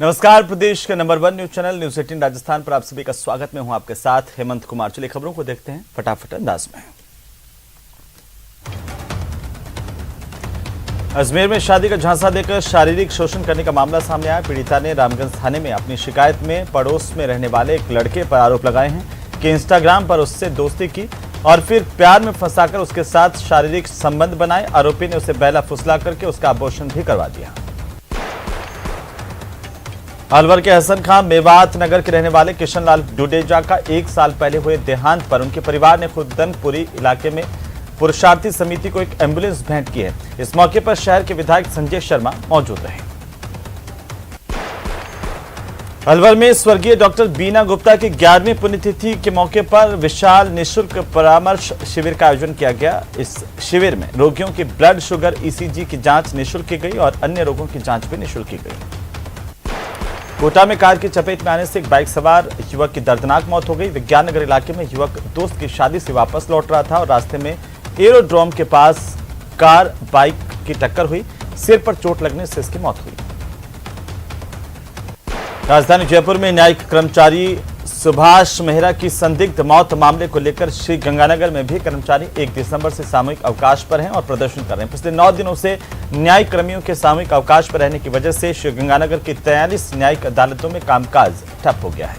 नमस्कार, प्रदेश के number 1 news channel news 18 Rajasthan पर आप सभी का स्वागत। में हूं आपके साथ हेमंत कुमार। चलिए खबरों को देखते हैं फटाफट अंदाज में। अजमेर में शादी का झांसा देकर शारीरिक शोषण करने का मामला सामने आया। पीड़िता ने रामगंज थाने में अपनी शिकायत में पड़ोस में रहने वाले एक लड़के पर आरोप लगाए हैं कि इंस्टाग्राम पर उससे दोस्ती की और फिर प्यार में फंसाकर उसके साथ शारीरिक संबंध बनाए। आरोपी ने उसे बहला फुसला करके उसका अबॉर्शन भी करवा दिया। अलवर के हसन खां मेवात नगर के रहने वाले किशन लाल डुडेजा का 1 साल पहले हुए देहांत पर उनके परिवार ने खुर्दनपुरी इलाके में पुरुषार्थी समिति को एक एम्बुलेंस भेंट की है। इस मौके पर शहर के विधायक संजय शर्मा मौजूद रहे। अलवर में स्वर्गीय डॉक्टर बीना गुप्ता की 11वीं पुण्यतिथि के मौके पर विशाल निःशुल्क परामर्श शिविर का आयोजन किया गया। इस शिविर में रोगियों की ब्लड शुगर, ईसीजी की जांच निःशुल्क की गई और अन्य रोगों की जांच भी निःशुल्क की गई। कोटा में कार की चपेट में आने से एक बाइक सवार युवक की दर्दनाक मौत हो गई। विज्ञाननगर इलाके में युवक दोस्त की शादी से वापस लौट रहा था और रास्ते में एरोड्रोम के पास कार बाइक की टक्कर हुई। सिर पर चोट लगने से इसकी मौत हुई। राजधानी जयपुर में न्यायिक कर्मचारी सुभाष मेहरा की संदिग्ध मौत मामले को लेकर श्री गंगानगर में भी कर्मचारी 1 दिसंबर से सामूहिक अवकाश पर हैं और प्रदर्शन कर रहे हैं। पिछले 9 दिनों से न्यायिक कर्मियों के सामूहिक अवकाश पर रहने की वजह से श्री गंगानगर की 43 न्यायिक अदालतों में कामकाज ठप हो गया है।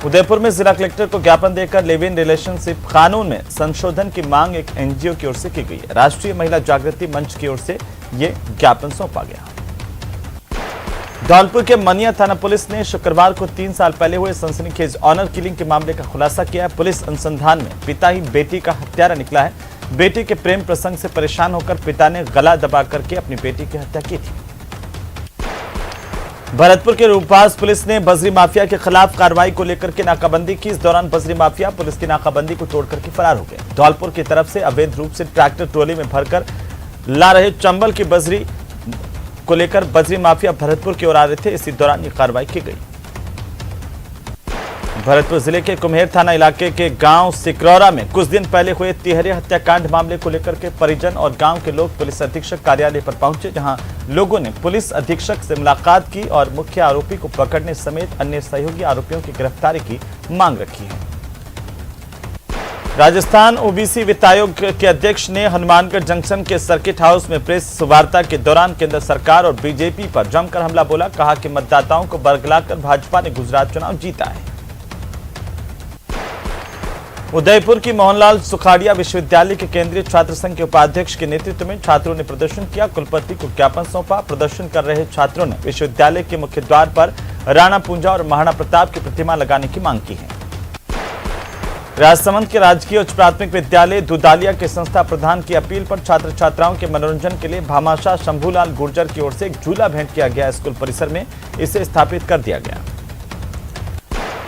उदयपुर में जिला कलेक्टर को ज्ञापन देकर लिव इन रिलेशनशिप कानून में संशोधन की मांग एक एनजीओ की ओर से की गई है। राष्ट्रीय महिला जागृति मंच की ओर से यह ज्ञापन सौंपा गया। धौलपुर के मनिया थाना पुलिस ने शुक्रवार को 3 साल पहले हुए सनसनीखेज ऑनर किलिंग के मामले का खुलासा किया है। पुलिस अनुसंधान में पिता ही बेटी का हत्यारा निकला है। बेटी के प्रेम प्रसंग से परेशान होकर पिता ने गला दबा करके अपनी बेटी की हत्या की थी। भरतपुर के रूपास पुलिस ने बजरी माफिया के खिलाफ कार्रवाई को लेकर के नाकाबंदी की। इस दौरान बजरी माफिया पुलिस की नाकाबंदी को तोड़ करके फरार हो गए। धौलपुर की तरफ से अवैध रूप से ट्रैक्टर ट्रॉली में भरकर ला रहे चंबल की बजरी को लेकर बजरी माफिया भरतपुर की ओर आ रहे थे। इसी दौरान ये कार्रवाई की गई। भरतपुर जिले के कुम्हेर थाना इलाके के गांव सिकरौरा में कुछ दिन पहले हुए तिहरे हत्याकांड मामले को लेकर के परिजन और गांव के लोग पुलिस अधीक्षक कार्यालय पर पहुंचे, जहां लोगों ने पुलिस अधीक्षक से मुलाकात की और मुख्य आरोपी को पकड़ने समेत अन्य सहयोगी आरोपियों की गिरफ्तारी की मांग रखी है। राजस्थान ओबीसी वित्त आयोग के अध्यक्ष ने हनुमानगढ़ जंक्शन के सर्किट हाउस में प्रेस वार्ता के दौरान केंद्र सरकार और बीजेपी पर जमकर हमला बोला। कहा कि मतदाताओं को बरगलाकर भाजपा ने गुजरात चुनाव जीता है। उदयपुर की मोहनलाल सुखाड़िया विश्वविद्यालय के केंद्रीय छात्र संघ के उपाध्यक्ष के नेतृत्व में छात्रों ने प्रदर्शन किया। कुलपति को ज्ञापन सौंपा। प्रदर्शन कर रहे छात्रों ने विश्वविद्यालय के मुख्य द्वार पर राणा पूंजा और महाराणा प्रताप की प्रतिमा लगाने की मांग की है। राजसमंद के राजकीय उच्च प्राथमिक विद्यालय दुदालिया के संस्था प्रधान की अपील पर छात्र छात्राओं के मनोरंजन के लिए भामाशाह शंभूलाल गुर्जर की ओर से एक झूला भेंट किया गया। स्कूल परिसर में इसे स्थापित कर दिया गया।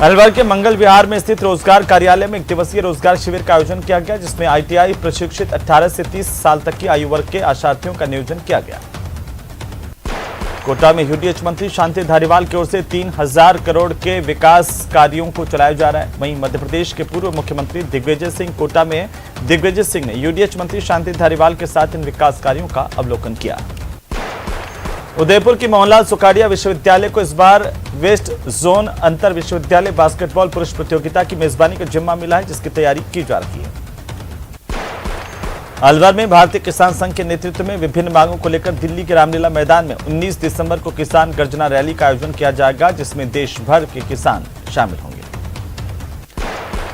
अलवर के मंगल विहार में स्थित रोजगार कार्यालय में 1 दिवसीय रोजगार शिविर का आयोजन किया गया, जिसमें आईटीआई प्रशिक्षित 18 से 30 साल तक की आयु वर्ग के आशार्थियों का नियोजन किया गया। कोटा में यूडीएच मंत्री शांति धारीवाल की ओर से 3000 करोड़ के विकास कार्यों को चलाया जा रहा है। वहीं मध्य प्रदेश के पूर्व मुख्यमंत्री दिग्विजय सिंह कोटा में दिग्विजय सिंह ने यूडीएच मंत्री शांति धारीवाल के साथ इन विकास कार्यों का अवलोकन किया। उदयपुर की मोहनलाल सुखाड़िया विश्वविद्यालय को इस बार वेस्ट जोन अंतर विश्वविद्यालय बास्केटबॉल पुरुष प्रतियोगिता की मेजबानी का जिम्मा मिला है, जिसकी तैयारी की जा रही है। अलवर में भारतीय किसान संघ के नेतृत्व में विभिन्न मांगों को लेकर दिल्ली के रामलीला मैदान में 19 दिसंबर को किसान गर्जना रैली का आयोजन किया जाएगा, जिसमें देश भर के किसान शामिल होंगे।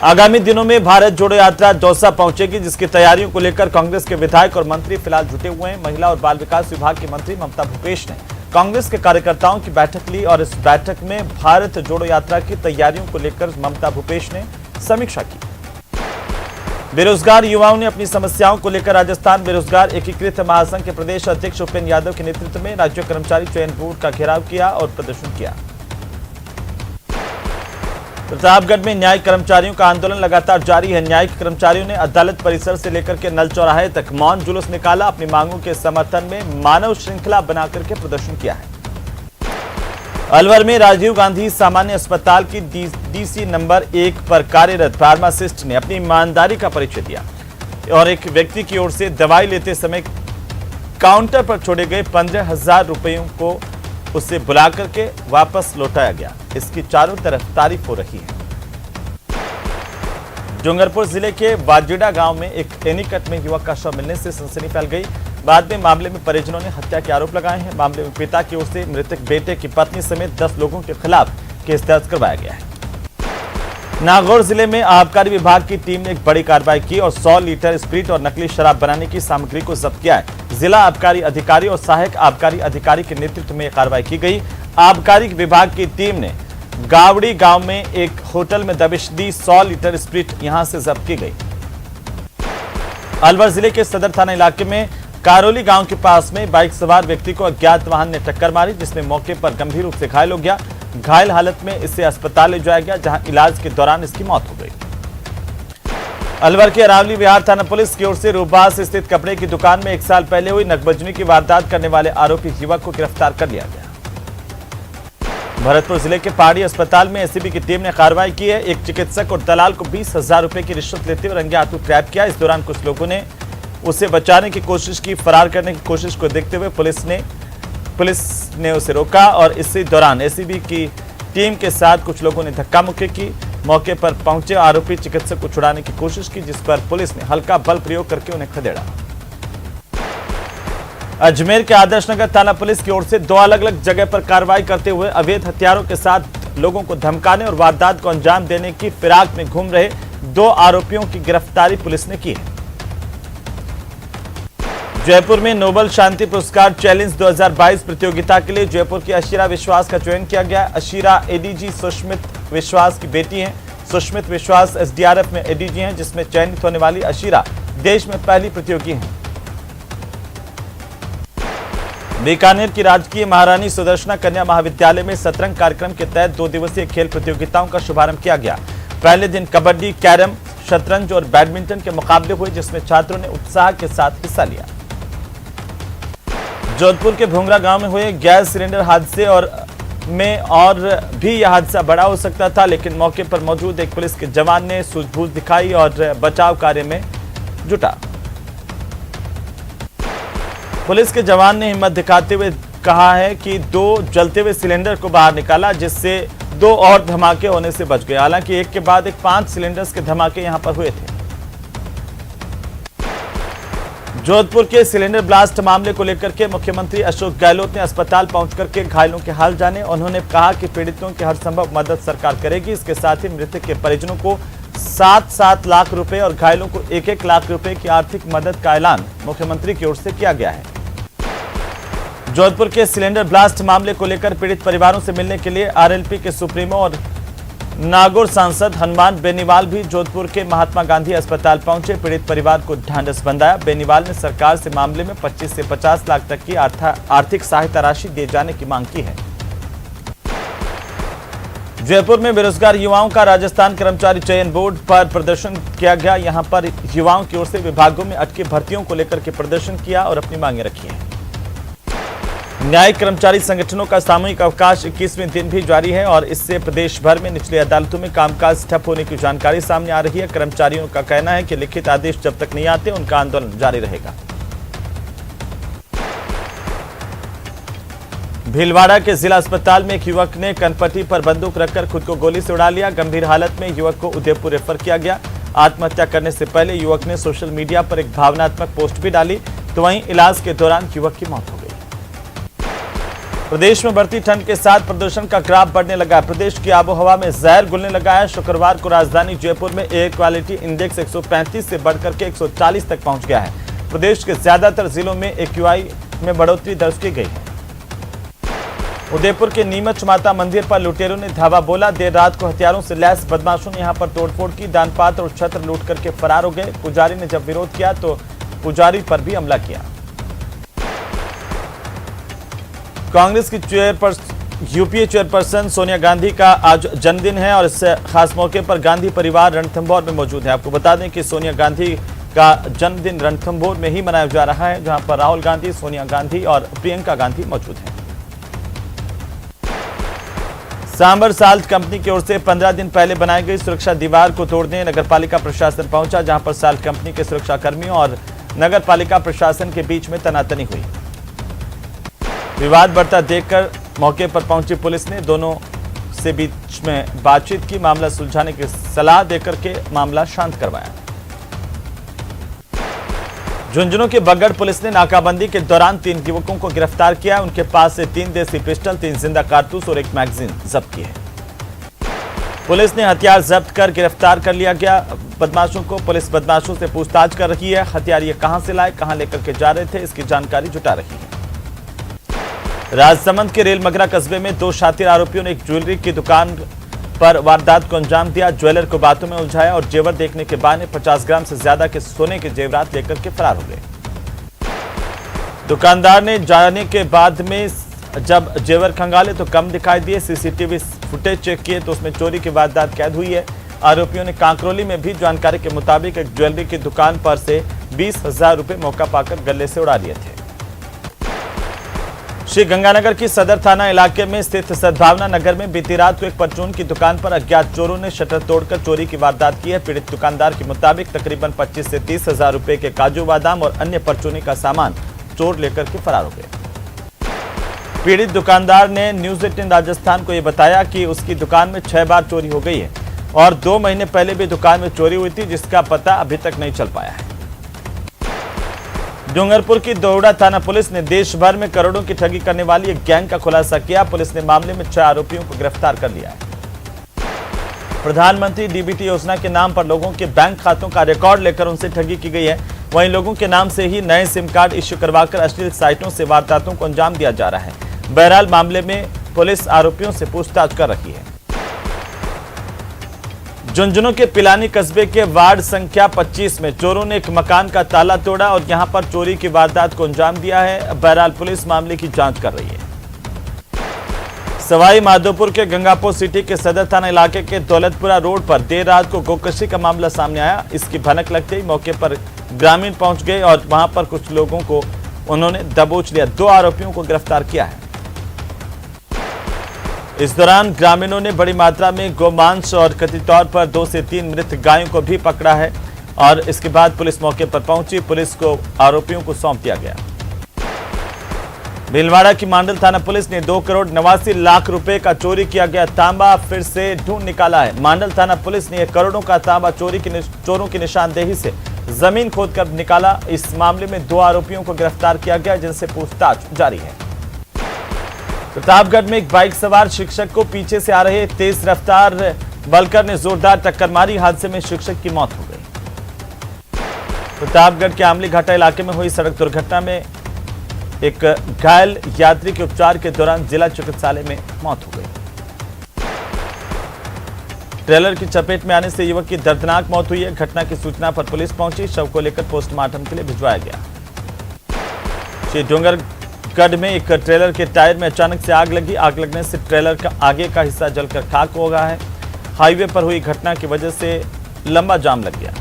आगामी दिनों में भारत जोड़ो यात्रा दौसा पहुंचेगी, जिसकी तैयारियों को लेकर कांग्रेस के विधायक और मंत्री फिलहाल जुटे हुए हैं। महिला और बाल विकास विभाग की मंत्री ममता भूपेश ने कांग्रेस के कार्यकर्ताओं की बैठक ली और इस बैठक में भारत जोड़ो यात्रा की तैयारियों को लेकर ममता भूपेश ने समीक्षा की। बेरोजगार युवाओं ने अपनी समस्याओं को लेकर राजस्थान बेरोजगार एकीकृत महासंघ के प्रदेश अध्यक्ष उपेंद्र यादव के नेतृत्व में राज्य कर्मचारी चयन बोर्ड का घेराव किया और प्रदर्शन किया। प्रतापगढ़ में न्यायिक कर्मचारियों का आंदोलन लगातार जारी है। न्यायिक कर्मचारियों ने अदालत परिसर से लेकर के नल चौराहे तक मौन जुलूस निकाला। अपनी मांगों के समर्थन में मानव श्रृंखला बनाकर के प्रदर्शन किया है। अलवर में राजीव गांधी सामान्य अस्पताल की डीसी नंबर 1 पर कार्यरत फार्मासिस्ट ने अपनी ईमानदारी का परिचय दिया और एक व्यक्ति की ओर से दवाई लेते समय काउंटर पर छोड़े गए 15,000 रुपयों को उसे बुला करके वापस लौटाया गया। इसकी चारों तरफ तारीफ हो रही है। डूंगरपुर जिले के बाजीडा गांव में एक एनीकट में युवक का शव मिलने से सनसनी फैल गई। बाद में मामले में परिजनों ने हत्या के आरोप लगाए हैं। मामले में पिता की ओर से मृतक बेटे की पत्नी समेत 10 लोगों के खिलाफ केस दर्ज करवाया गया है। नागौर जिले में आबकारी विभाग की टीम ने एक बड़ी कार्रवाई की और 100 लीटर स्प्रिट और नकली शराब बनाने की सामग्री को जब्त किया है। जिला आबकारी अधिकारी और सहायक आबकारी अधिकारी के नेतृत्व में कार्रवाई की गई। आबकारी विभाग की टीम ने गावड़ी गांव में एक होटल में दबिश दी। 100 लीटर स्प्रिट यहां से जब्त की गई। अलवर जिले के सदर थाना इलाके में कारोली गांव के पास में बाइक सवार व्यक्ति को अज्ञात वाहन ने टक्कर मारी, जिसमें मौके पर गंभीर रूप से घायल हो गया। घायल हालत में इसे अस्पताल ले जाया गया, जहां इलाज के दौरान इसकी मौत हो गई। अलवर के अरावली विहार थाना पुलिस की ओर से रूबास स्थित कपड़े की दुकान में 1 साल पहले हुई नकबजनी की वारदात करने वाले आरोपी युवक को गिरफ्तार कर लिया गया। भरतपुर जिले के पहाड़ी अस्पताल में एसीबी की टीम ने कार्रवाई की है। एक चिकित्सक और दलाल को 20,000 रुपए की रिश्वत लेते हुए रंगे हाथों ट्रैप किया। इस दौरान कुछ लोगों ने उसे बचाने की कोशिश की। फरार करने की कोशिश को देखते हुए पुलिस ने उसे रोका और इसी दौरान एसीबी की टीम के साथ कुछ लोगों ने धक्का मुक्की की। मौके पर पहुंचे आरोपी चिकित्सक को छुड़ाने की कोशिश की, जिस पर पुलिस ने हल्का बल प्रयोग करके उन्हें खदेड़ा। अजमेर के आदर्श नगर थाना पुलिस की ओर से 2 अलग अलग जगह पर कार्रवाई करते हुए अवैध हथियारों के साथ लोगों को धमकाने और वारदात को अंजाम देने की फिराक में घूम रहे 2 आरोपियों की गिरफ्तारी पुलिस ने की है। जयपुर में नोबल शांति पुरस्कार चैलेंज 2022 प्रतियोगिता के लिए जयपुर की अशीरा विश्वास का चयन किया गया। अशीरा एडीजी सुष्मित विश्वास की बेटी हैं। सुष्मित विश्वास एसडीआरएफ में एडीजी हैं, जिसमें चयनित होने वाली अशीरा देश में पहली प्रतियोगी हैं। बीकानेर की राजकीय महारानी सुदर्शना कन्या महाविद्यालय में शतरंज कार्यक्रम के तहत 2 दिवसीय खेल प्रतियोगिताओं का शुभारंभ किया गया। पहले दिन कबड्डी, कैरम, शतरंज और बैडमिंटन के मुकाबले हुए, जिसमें छात्रों ने उत्साह के साथ हिस्सा लिया। जोधपुर के भोंगरा गांव में हुए गैस सिलेंडर हादसे और भी यह हादसा बड़ा हो सकता था, लेकिन मौके पर मौजूद एक पुलिस के जवान ने सूझबूझ दिखाई और बचाव कार्य में जुटा। पुलिस के जवान ने हिम्मत दिखाते हुए कहा है कि 2 जलते हुए सिलेंडर को बाहर निकाला, जिससे 2 और धमाके होने से बच गए। हालांकि एक के बाद एक 5 सिलेंडर्स के धमाके यहां पर हुए थे। जोधपुर के सिलेंडर ब्लास्ट मामले को लेकर के मुख्यमंत्री अशोक गहलोत ने अस्पताल पहुंच करके घायलों के हाल जाने। उन्होंने कहा कि पीड़ितों की हर संभव मदद सरकार करेगी। इसके साथ ही मृतक के परिजनों को 7-7 लाख रुपए और घायलों को 1-1 लाख रुपए की आर्थिक मदद का ऐलान मुख्यमंत्री की ओर से किया गया है। जोधपुर के सिलेंडर ब्लास्ट मामले को लेकर पीड़ित परिवारों से मिलने के लिए आरएलपी के सुप्रीमो और नागौर सांसद हनुमान बेनीवाल भी जोधपुर के महात्मा गांधी अस्पताल पहुंचे। पीड़ित परिवार को ढांढस बंधाया। बेनीवाल ने सरकार से मामले में 25 से 50 लाख तक की आर्थिक सहायता राशि दिए जाने की मांग की है। जयपुर में बेरोजगार युवाओं का राजस्थान कर्मचारी चयन बोर्ड पर प्रदर्शन किया गया। यहां पर युवाओं की ओर से विभागों में अटके भर्तियों को लेकर के प्रदर्शन किया और अपनी मांगे रखी हैं। न्यायिक कर्मचारी संगठनों का सामूहिक अवकाश 21वें दिन भी जारी है और इससे प्रदेश भर में निचली अदालतों में कामकाज ठप होने की जानकारी सामने आ रही है। कर्मचारियों का कहना है कि लिखित आदेश जब तक नहीं आते उनका आंदोलन जारी रहेगा। भीलवाड़ा के जिला अस्पताल में एक युवक ने कनपट्टी पर बंदूक रखकर खुद को गोली से उड़ा लिया। गंभीर हालत में युवक को उदयपुर रेफर किया गया। आत्महत्या करने से पहले युवक ने सोशल मीडिया पर एक भावनात्मक पोस्ट भी डाली, तो वहीं इलाज के दौरान युवक की मौत हो गई। प्रदेश में बढ़ती ठंड के साथ प्रदूषण का ग्राफ बढ़ने लगा है। प्रदेश की आबोहवा में जहर घुलने लगा है। शुक्रवार को राजधानी जयपुर में एयर क्वालिटी इंडेक्स 135 से बढ़कर के 140 तक पहुंच गया है। प्रदेश के ज्यादातर जिलों में एक्यूआई में बढ़ोतरी दर्ज की गई है। उदयपुर के नीमच माता मंदिर पर लुटेरों ने धावा बोला। देर रात को हथियारों से लैस बदमाशों ने यहां पर तोड़फोड़ की। दान पात्र और छत्र लूट करके फरार हो गए। पुजारी ने जब विरोध किया तो पुजारी पर भी हमला किया। कांग्रेस की यूपीए चेयरपर्सन सोनिया गांधी का आज जन्मदिन है और इस खास मौके पर गांधी परिवार रणथंभौर में मौजूद है। आपको बता दें कि सोनिया गांधी का जन्मदिन रणथंभौर में ही मनाया जा रहा है, जहां पर राहुल गांधी, सोनिया गांधी और प्रियंका गांधी मौजूद हैं। सांबर साल्ट कंपनी की ओर से 15 दिन पहले बनाई गई सुरक्षा दीवार को तोड़ने नगरपालिका प्रशासन पहुंचा, जहां पर साल्ट कंपनी के सुरक्षा कर्मियों और नगरपालिका प्रशासन के बीच में तनातनी हुई। विवाद बढ़ता देखकर मौके पर पहुंची पुलिस ने दोनों से बीच में बातचीत की, मामला सुलझाने की सलाह देकर के मामला शांत करवाया। झुंझुनू की बगड़ पुलिस ने नाकाबंदी के दौरान 3 युवकों को गिरफ्तार किया। उनके पास से 3 देसी पिस्टल, 3 जिंदा कारतूस और 1 मैगजीन जब्त की है। पुलिस ने हथियार जब्त कर गिरफ्तार कर लिया गया बदमाशों को। पुलिस बदमाशों से पूछताछ कर रही है। हथियार ये कहां से लाए, कहां लेकर के जा रहे थे, इसकी जानकारी जुटा रही है। राजसमंद के रेलमगरा कस्बे में 2 शातिर आरोपियों ने एक ज्वेलरी की दुकान पर वारदात को अंजाम दिया। ज्वेलर को बातों में उलझाया और जेवर देखने के बहाने 50 ग्राम से ज्यादा के सोने के जेवरात लेकर के फरार हो गए। दुकानदार ने जाने के बाद में जब जेवर खंगाले तो कम दिखाई दिए। सीसीटीवी फुटेज चेक किए तो उसमें चोरी की वारदात कैद हुई है। आरोपियों ने कांकरोली में भी जानकारी के मुताबिक एक ज्वेलरी की दुकान पर से 20,000 रुपए मौका पाकर गले से उड़ा लिए थे। श्री गंगानगर की सदर थाना इलाके में स्थित सद्भावना नगर में बीती रात को एक परचून की दुकान पर अज्ञात चोरों ने शटर तोड़कर चोरी की वारदात की है। पीड़ित दुकानदार के मुताबिक तकरीबन 25 से 30,000 रुपए के काजू बादाम और अन्य परचूनी का सामान चोर लेकर के फरार हो गए। पीड़ित दुकानदार ने न्यूज 18 राजस्थान को यह बताया कि उसकी दुकान में 6 बार चोरी हो गई है और 2 महीने पहले भी दुकान में चोरी हुई थी, जिसका पता अभी तक नहीं चल पाया है। डूंगरपुर की दोहड़ा थाना पुलिस ने देश भर में करोड़ों की ठगी करने वाली एक गैंग का खुलासा किया। पुलिस ने मामले में 6 आरोपियों को गिरफ्तार कर लिया है। प्रधानमंत्री डीबीटी योजना के नाम पर लोगों के बैंक खातों का रिकॉर्ड लेकर उनसे ठगी की गई है। वहीं लोगों के नाम से ही नए सिम कार्ड इश्यू करवाकर अश्लील साइटों से वारदातों को अंजाम दिया जा रहा है। बहरहाल मामले में पुलिस आरोपियों से पूछताछ कर रही है। झुंझुनू के पिलानी कस्बे के वार्ड संख्या 25 में चोरों ने एक मकान का ताला तोड़ा और यहां पर चोरी की वारदात को अंजाम दिया है। बहरहाल पुलिस मामले की जांच कर रही है। सवाई माधोपुर के गंगापुर सिटी के सदर थाना इलाके के दौलतपुरा रोड पर देर रात को गोकशी का मामला सामने आया। इसकी भनक लगते ही मौके पर ग्रामीण पहुंच गए और वहां पर कुछ लोगों को उन्होंने दबोच लिया। 2 आरोपियों को गिरफ्तार किया है। इस दौरान ग्रामीणों ने बड़ी मात्रा में गोमांस और कथित तौर पर 2 से 3 मृत गायों को भी पकड़ा है और इसके बाद पुलिस मौके पर पहुंची। पुलिस को आरोपियों को सौंप दिया गया। भीलवाड़ा की मांडल थाना पुलिस ने 2 करोड़ 89 लाख रुपए का चोरी किया गया तांबा फिर से ढूंढ निकाला है। मांडल थाना पुलिस ने करोड़ों का तांबा चोरों की निशानदेही से जमीन खोदकर निकाला। इस मामले में 2 आरोपियों को गिरफ्तार किया गया, जिनसे पूछताछ जारी है। प्रतापगढ़ में एक बाइक सवार शिक्षक को पीछे से आ रहे तेज रफ्तार बलकर ने जोरदार टक्कर मारी। हादसे में शिक्षक की मौत हो गई। प्रतापगढ़ के आमली घाटा इलाके में हुई सड़क दुर्घटना में एक घायल यात्री के उपचार के दौरान जिला चिकित्सालय में मौत हो गई। ट्रेलर की चपेट में आने से युवक की दर्दनाक मौत हुई है। घटना की सूचना पर पुलिस पहुंची। शव को लेकर पोस्टमार्टम के लिए भिजवाया गया। श्री डूंगरगढ़ में एक ट्रेलर के टायर में अचानक से आग लगी। आग लगने से ट्रेलर का आगे का हिस्सा जलकर खाक हो गया है। हाईवे पर हुई घटना की वजह से लंबा जाम लग गया।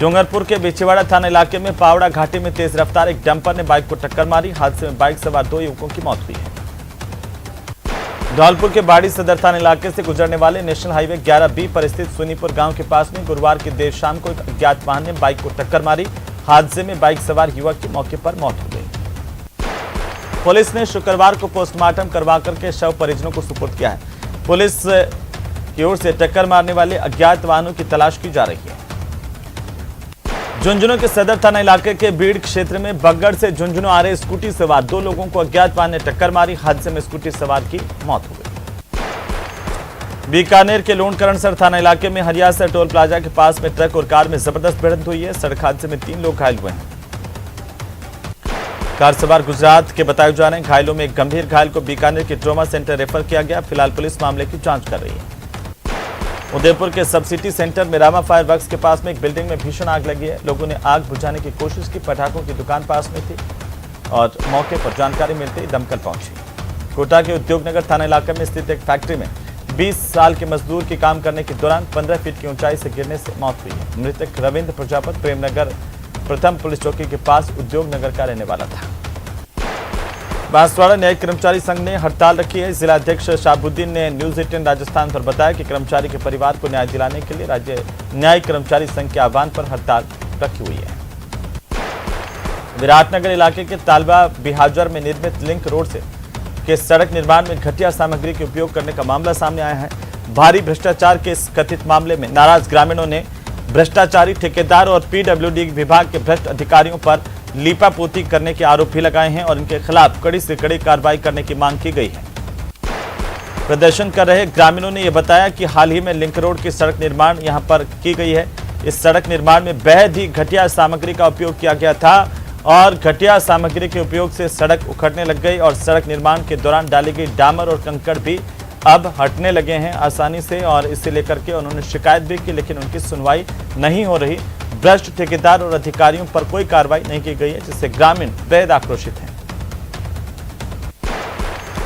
डूंगरपुर के बिछवाड़ा थाना इलाके में पावड़ा घाटी में तेज रफ्तार एक डंपर ने बाइक को टक्कर मारी। हादसे में बाइक सवार 2 युवकों की मौत हुई है। धौलपुर के बाड़ी सदर थाना इलाके से गुजरने वाले नेशनल हाईवे 11B पर स्थित सुनीपुर गांव के पास में गुरुवार की देर शाम को एक अज्ञात वाहन ने बाइक को टक्कर मारी। हादसे में बाइक सवार युवक की मौके पर मौत हो गई। पुलिस ने शुक्रवार को पोस्टमार्टम करवा करके शव परिजनों को सुपुर्द किया है। पुलिस की ओर से टक्कर मारने वाले अज्ञात वाहनों की तलाश की जा रही है। झुंझुनू के सदर थाना इलाके के बीड़ क्षेत्र में बगड़ से झुंझुनू आ रहे स्कूटी सवार 2 लोगों को अज्ञात वाहन ने टक्कर मारी। हादसे में स्कूटी सवार की मौत हो गई। बीकानेर के लोणकरणसर थाना इलाके में हरियासर टोल प्लाजा के पास में ट्रक और कार में जबरदस्त भिड़ंत हुई है। सड़क हादसे में 3 लोग घायल हुए हैं। कार सवार गुजरात के बताए जा रहे हैं। घायलों में एक गंभीर घायल को बीकानेर के ट्रॉमा सेंटर रेफर किया गया। फिलहाल पुलिस मामले की जांच कर रही है। उदयपुर के सब सिटी सेंटर में रामा फायर वर्क्स के पास में एक बिल्डिंग में भीषण आग लगी है। लोगों ने आग बुझाने की कोशिश की। पटाखों की दुकान पास में थी और मौके पर जानकारी मिलते ही दमकल पहुंची। कोटा के उद्योगनगर थाना इलाके में स्थित एक फैक्ट्री में 20 साल के मजदूर की काम करने के दौरान 15 फीट की ऊंचाई से गिरने से मौत हुई है। मृतक रविंद्र प्रजापत प्रेमनगर प्रथम पुलिस चौकी के पास उद्योगनगर का रहने वाला था। बांसवाड़ा न्यायिक कर्मचारी संघ ने हड़ताल रखी है। जिला अध्यक्ष शाहबुद्दीन ने न्यूज 18 राजस्थान पर बताया कि कर्मचारी के परिवार को न्याय दिलाने के लिए राज्य न्यायिक कर्मचारी संघ के आह्वान पर हड़ताल रखी हुई है। विराटनगर इलाके के तालबा बिहाजर में निर्मित लिंक रोड से के सड़क निर्माण में घटिया सामग्री के उपयोग करने का मामला सामने आया है। भारी भ्रष्टाचार के इस कथित मामले में नाराज ग्रामीणों ने भ्रष्टाचारी ठेकेदार और पीडब्ल्यूडी विभाग के भ्रष्ट अधिकारियों पर लीपापोती करने के आरोप भी लगाए हैं और इनके खिलाफ कड़ी से कड़ी कार्रवाई करने की मांग की गई है। प्रदर्शन कर रहे ग्रामीणों ने यह बताया कि हाल ही में लिंक रोड की सड़क निर्माण यहां पर की गई है। इस सड़क निर्माण में बेहद ही घटिया सामग्री का उपयोग किया गया था और घटिया सामग्री के उपयोग से सड़क उखड़ने लग गई और सड़क निर्माण के दौरान डाली गई डामर और कंकड़ भी अब हटने लगे हैं आसानी से और इसे लेकर के उन्होंने शिकायत भी की, लेकिन उनकी सुनवाई नहीं हो रही। भ्रष्ट ठेकेदार और अधिकारियों पर कोई कार्रवाई नहीं की गई है, जिससे ग्रामीण बेहद आक्रोशित हैं।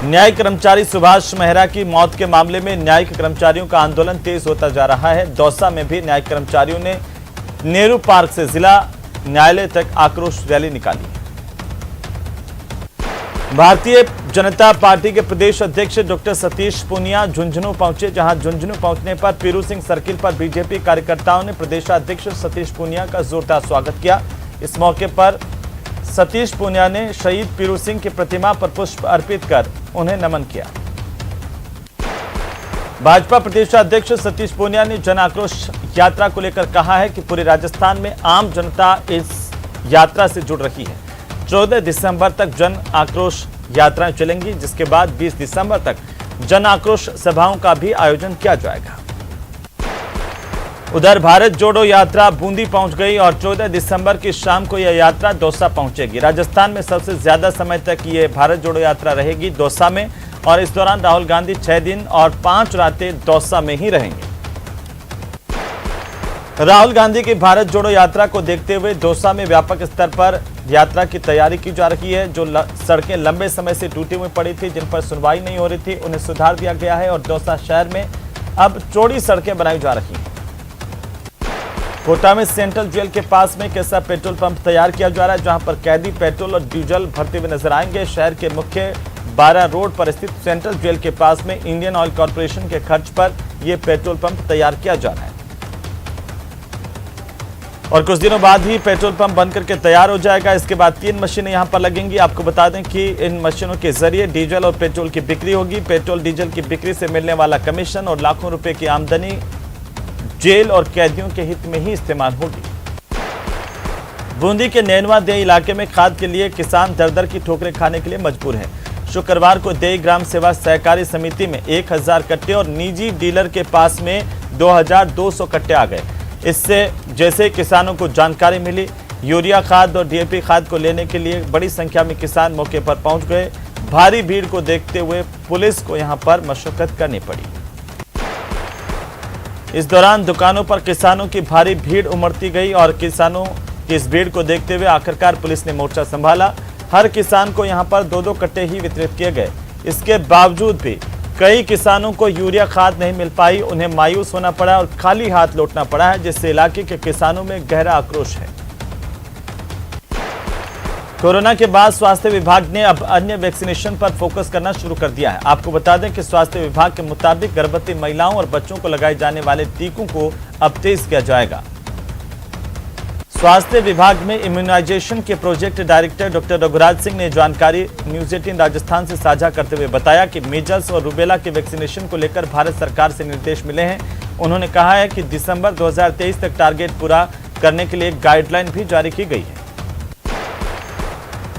न्यायिक कर्मचारी सुभाष मेहरा की मौत के मामले में न्यायिक कर्मचारियों का आंदोलन तेज होता जा रहा है। दौसा में भी न्यायिक कर्मचारियों ने नेहरू पार्क से जिला न्यायालय तक आक्रोश रैली निकाली। भारतीय जनता पार्टी के प्रदेश अध्यक्ष डॉक्टर सतीश पूनिया झुंझुनू पहुंचे, जहां झुंझुनू पहुंचने पर पीरू सिंह सर्किल पर बीजेपी कार्यकर्ताओं ने प्रदेशाध्यक्ष सतीश पूनिया का जोरदार स्वागत किया। इस मौके पर सतीश पूनिया ने शहीद पीरू सिंह की प्रतिमा पर पुष्प अर्पित कर उन्हें नमन किया। भाजपा प्रदेशाध्यक्ष सतीश पूनिया ने जन आक्रोश यात्रा को लेकर कहा है कि पूरे राजस्थान में आम जनता इस यात्रा से जुड़ रही है। 14 दिसंबर तक जन आक्रोश यात्राएं चलेंगी, जिसके बाद 20 दिसंबर तक जन आक्रोश सभाओं का भी आयोजन किया जाएगा। उधर भारत जोड़ो यात्रा बूंदी पहुंच गई और 14 दिसंबर की शाम को यह यात्रा दौसा पहुंचेगी। राजस्थान में सबसे ज्यादा समय तक ये भारत जोड़ो यात्रा रहेगी दौसा में और इस दौरान राहुल गांधी 6 दिन और 5 रातें दौसा में ही रहेंगे। राहुल गांधी की भारत जोड़ो यात्रा को देखते हुए दौसा में व्यापक स्तर पर यात्रा की तैयारी की जा रही है। जो सड़कें लंबे समय से टूटी हुई पड़ी थी, जिन पर सुनवाई नहीं हो रही थी, उन्हें सुधार दिया गया है और दौसा शहर में अब चौड़ी सड़कें बनाई जा रही हैं। कोटा में सेंट्रल जेल के पास में कैसा पेट्रोल पंप तैयार किया जा रहा है, जहां पर कैदी पेट्रोल और डीजल भरते हुए नजर आएंगे। शहर के मुख्य 12 रोड पर स्थित सेंट्रल जेल के पास में इंडियन ऑयल कॉर्पोरेशन के खर्च पर यह पेट्रोल पंप तैयार किया जा रहा है और कुछ दिनों बाद ही पेट्रोल पंप बन करके तैयार हो जाएगा। इसके बाद 3 मशीनें यहां पर लगेंगी। आपको बता दें कि इन मशीनों के जरिए डीजल और पेट्रोल की बिक्री होगी। पेट्रोल डीजल की बिक्री से मिलने वाला कमीशन और लाखों रुपए की आमदनी जेल और कैदियों के हित में ही इस्तेमाल होगी। बूंदी के नैनवा देई इलाके में खाद के लिए किसान दर-दर की ठोकरें खाने के लिए मजबूर हैं। शुक्रवार को देई ग्राम सेवा सहकारी समिति में 1000 कट्टे और निजी डीलर के पास में 2200 कट्टे आ गए। इससे जैसे किसानों को जानकारी मिली, यूरिया खाद और डीएपी खाद को लेने के लिए बड़ी संख्या में किसान मौके पर पहुंच गए। भारी भीड़ को देखते हुए पुलिस को यहां पर मशक्कत करनी पड़ी। इस दौरान दुकानों पर किसानों की भारी भीड़ उमड़ती गई और किसानों की इस भीड़ को देखते हुए आखिरकार पुलिस ने मोर्चा संभाला। हर किसान को यहां पर 2-2 कट्टे ही वितरित किए गए। इसके बावजूद भी कई किसानों को यूरिया खाद नहीं मिल पाई, उन्हें मायूस होना पड़ा और खाली हाथ लौटना पड़ा है, जिससे इलाके के किसानों में गहरा आक्रोश है। कोरोना के बाद स्वास्थ्य विभाग ने अब अन्य वैक्सीनेशन पर फोकस करना शुरू कर दिया है। आपको बता दें कि स्वास्थ्य विभाग के मुताबिक गर्भवती महिलाओं और बच्चों को लगाए जाने वाले टीकों को अब तेज किया जाएगा। स्वास्थ्य विभाग में इम्यूनाइजेशन के project director doctor Raghuraj Singh ने जानकारी न्यूज 18 राजस्थान से साझा करते हुए बताया कि मीजल्स और रूबेला के वैक्सीनेशन को लेकर भारत सरकार से निर्देश मिले हैं। उन्होंने कहा है कि दिसंबर 2023 तक टारगेट पूरा करने के लिए गाइडलाइन भी जारी की गई है।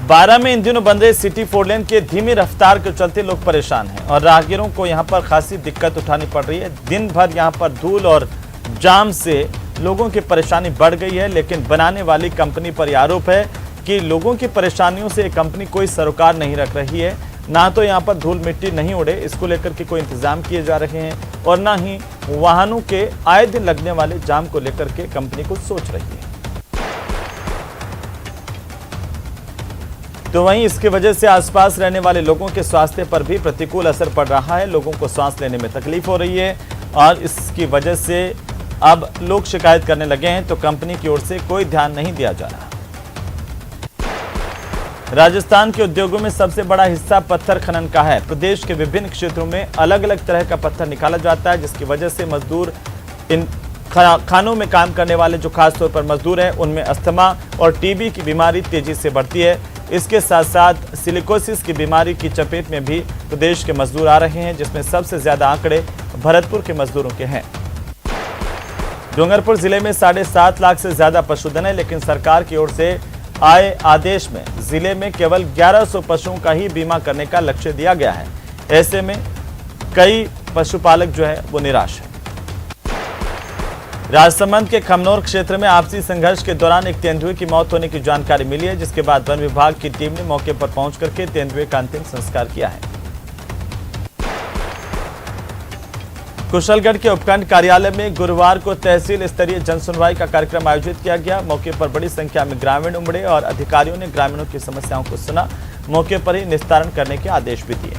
12 में इन दिनों बन रहे सिटी 4 लेन के धीमी रफ्तार के चलते लोग परेशान हैं और राहगीरों को यहां पर खासी दिक्कत उठानी पड़ रही है। दिन भर यहां पर धूल और जाम से लोगों की परेशानी बढ़ गई है, लेकिन बनाने वाली कंपनी पर यह आरोप है कि लोगों की परेशानियों से कंपनी कोई सरोकार नहीं रख रही है। ना तो यहां पर धूल मिट्टी नहीं उड़े, इसको लेकर के कोई इंतजाम किए जा रहे हैं और ना ही वाहनों के आए दिन लगने वाले जाम को लेकर के कंपनी कुछ सोच रही है। तो वहीं इसकी वजह से आसपास रहने वाले लोगों के स्वास्थ्य पर भी प्रतिकूल असर पड़ रहा है। लोगों को सांस लेने में तकलीफ हो रही है और इसकी वजह से अब लोग शिकायत करने लगे हैं, तो कंपनी की ओर से कोई ध्यान नहीं दिया जा रहा। राजस्थान के उद्योगों में सबसे बड़ा हिस्सा पत्थर खनन का है। प्रदेश के विभिन्न क्षेत्रों में अलग अलग तरह का पत्थर निकाला जाता है, जिसकी वजह से मजदूर इन खानों में काम करने वाले जो खासतौर पर मजदूर हैं, उनमें अस्थमा और टीबी की बीमारी तेजी से बढ़ती है। इसके साथ साथ सिलिकोसिस की बीमारी की चपेट में भी प्रदेश के मजदूर आ रहे हैं, जिसमें सबसे ज्यादा आंकड़े भरतपुर के मजदूरों के हैं। डूंगरपुर जिले में 7.5 लाख से ज्यादा पशुधन है, लेकिन सरकार की ओर से आए आदेश में जिले में केवल 1100 पशुओं का ही बीमा करने का लक्ष्य दिया गया है। ऐसे में कई पशुपालक जो है वो निराश है। राजसमंद के खमनोर क्षेत्र में आपसी संघर्ष के दौरान एक तेंदुए की मौत होने की जानकारी मिली है, जिसके बाद वन विभाग की टीम ने मौके पर पहुंच करके तेंदुए का अंतिम संस्कार किया है। कुशलगढ़ के उपखंड कार्यालय में गुरुवार को तहसील स्तरीय जनसुनवाई का कार्यक्रम आयोजित किया गया। मौके पर बड़ी संख्या में ग्रामीण उमड़े और अधिकारियों ने ग्रामीणों की समस्याओं को सुना, मौके पर ही निस्तारण करने के आदेश भी दिए।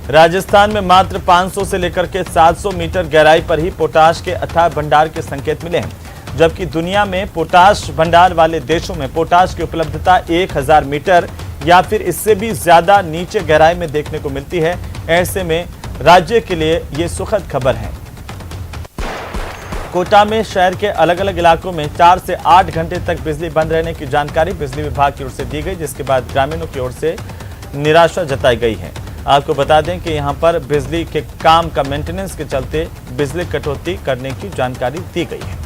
राजस्थान में मात्र 500 से लेकर के 700 मीटर गहराई पर ही पोटाश के अथाह भंडार के संकेत मिले हैं, जबकि दुनिया में पोटाश भंडार वाले देशों में पोटाश की उपलब्धता 1000 मीटर या फिर इससे भी ज्यादा नीचे गहराई में देखने को मिलती है। ऐसे में राज्य के लिए ये सुखद खबर है। कोटा में शहर के अलग अलग इलाकों में 4 से 8 घंटे तक बिजली बंद रहने की जानकारी बिजली विभाग की ओर से दी गई, जिसके बाद ग्रामीणों की ओर से निराशा जताई गई है। आपको बता दें कि यहां पर बिजली के काम का मेंटेनेंस के चलते बिजली कटौती करने की जानकारी दी गई है।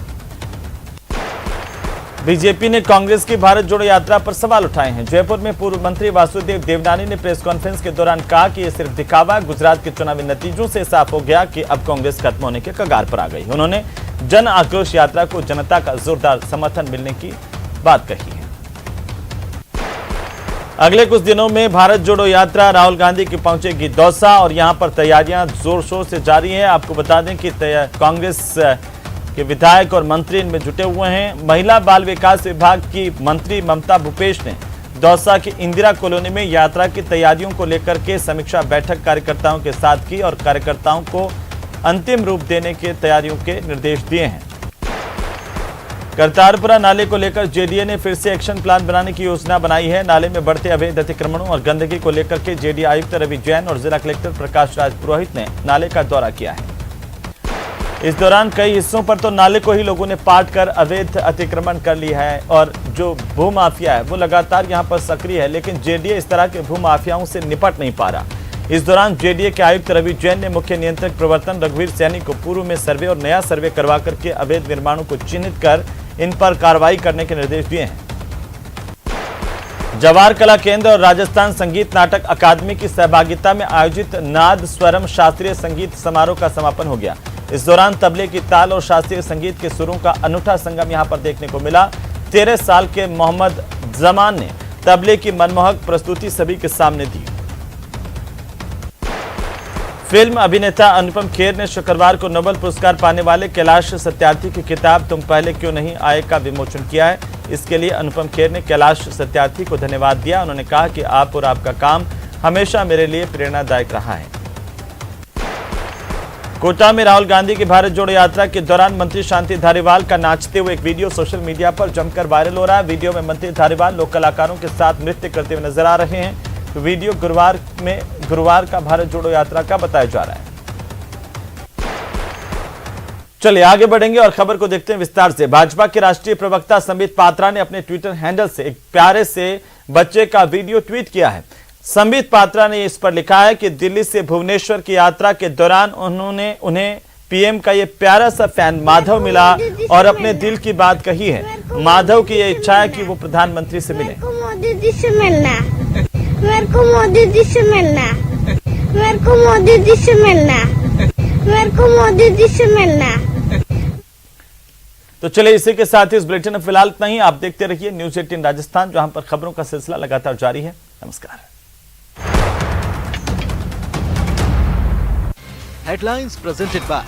बीजेपी ने कांग्रेस की भारत जोड़ो यात्रा पर सवाल उठाए हैं। जयपुर में पूर्व मंत्री वासुदेव देवनानी ने प्रेस कॉन्फ्रेंस के दौरान कहा कि यह सिर्फ दिखावा, गुजरात के चुनावी नतीजों से साफ हो गया कि अब कांग्रेस खत्म होने के कगार पर आ गई। उन्होंने जन आक्रोश यात्रा को जनता का जोरदार समर्थन मिलने की बात कही है। अगले कुछ दिनों में भारत जोड़ो यात्रा राहुल गांधी की पहुंचेगी दौसा और यहां पर तैयारियां जोर शोर से जारी हैं। आपको बता दें कि कांग्रेस के विधायक और मंत्री इनमें जुटे हुए हैं। महिला बाल विकास विभाग की मंत्री ममता भूपेश ने दौसा की इंदिरा कॉलोनी में यात्रा की तैयारियों को लेकर के समीक्षा बैठक कार्यकर्ताओं के साथ की और कार्यकर्ताओं को अंतिम रूप देने के तैयारियों के निर्देश दिए हैं। करतारपुरा नाले को लेकर जेडीए ने फिर से एक्शन प्लान बनाने की योजना बनाई है। नाले में बढ़ते अवैध अतिक्रमणों और गंदगी को लेकर के जेडीए आयुक्त रवि जैन और जिला कलेक्टर प्रकाश राज पुरोहित ने नाले का दौरा किया है। इस दौरान कई हिस्सों पर तो नाले को ही लोगों ने पाट कर अवैध अतिक्रमण कर लिया है और जो भूमाफिया है वो लगातार यहां पर सक्रिय है, लेकिन जेडीए इस तरह के भूमाफियाओं से निपट नहीं पा रहा। इस दौरान जेडीए के आयुक्त रवि जैन ने मुख्य नियंत्रक प्रवर्तन रघुवीर सैनी को पूर्व में सर्वे और नया सर्वे करवा करके अवैध निर्माणों को चिन्हित कर इन पर कार्रवाई करने के निर्देश दिए हैं। जवाहर कला केंद्र और राजस्थान संगीत नाटक अकादमी की सहभागिता में आयोजित नाद स्वरम शास्त्रीय संगीत समारोह का समापन हो गया। इस दौरान तबले की ताल और शास्त्रीय संगीत के सुरों का अनूठा संगम यहां पर देखने को मिला। 13 साल के मोहम्मद जमान ने तबले की मनमोहक प्रस्तुति सभी के सामने दी। फिल्म अभिनेता अनुपम खेर ने शुक्रवार को नोबेल पुरस्कार पाने वाले कैलाश सत्यार्थी की किताब तुम पहले क्यों नहीं आए का विमोचन किया है। इसके लिए अनुपम खेर ने कैलाश सत्यार्थी को धन्यवाद दिया। उन्होंने कहा कि आप और आपका काम हमेशा मेरे लिए प्रेरणादायक रहा है। कोटा में राहुल गांधी की भारत जोड़ो यात्रा के दौरान मंत्री शांति धारीवाल का नाचते हुए एक वीडियो सोशल मीडिया पर जमकर वायरल हो रहा है। वीडियो में मंत्री धारीवाल लोक कलाकारों के साथ नृत्य करते हुए नजर आ रहे हैं। वीडियो गुरुवार का भारत जोड़ो यात्रा का बताया जा रहा है। चलिए आगे बढ़ेंगे और खबर को देखते हैं विस्तार से। भाजपा के राष्ट्रीय प्रवक्ता संबित पात्रा ने अपने ट्विटर हैंडल से एक प्यारे से बच्चे का वीडियो ट्वीट किया है। संबित पात्रा ने इस पर लिखा है कि दिल्ली से भुवनेश्वर की यात्रा के दौरान उन्हें पीएम का ये प्यारा सा फैन माधव मिला और अपने दिल की बात कही है। माधव की यह इच्छा है कि वो प्रधानमंत्री से मिले। मोदी जी से मिलना, मेरे को मोदी जी से मिलना, मेरे को मोदी जी से मिलना, मेरे को मोदी जी से मिलना। तो चलिए इसी के साथ ही इस बुलेटिन में फिलहाल इतना ही। आप देखते रहिए न्यूज 18 राजस्थान, जहां पर खबरों का सिलसिला लगातार जारी है। नमस्कार। Headlines presented by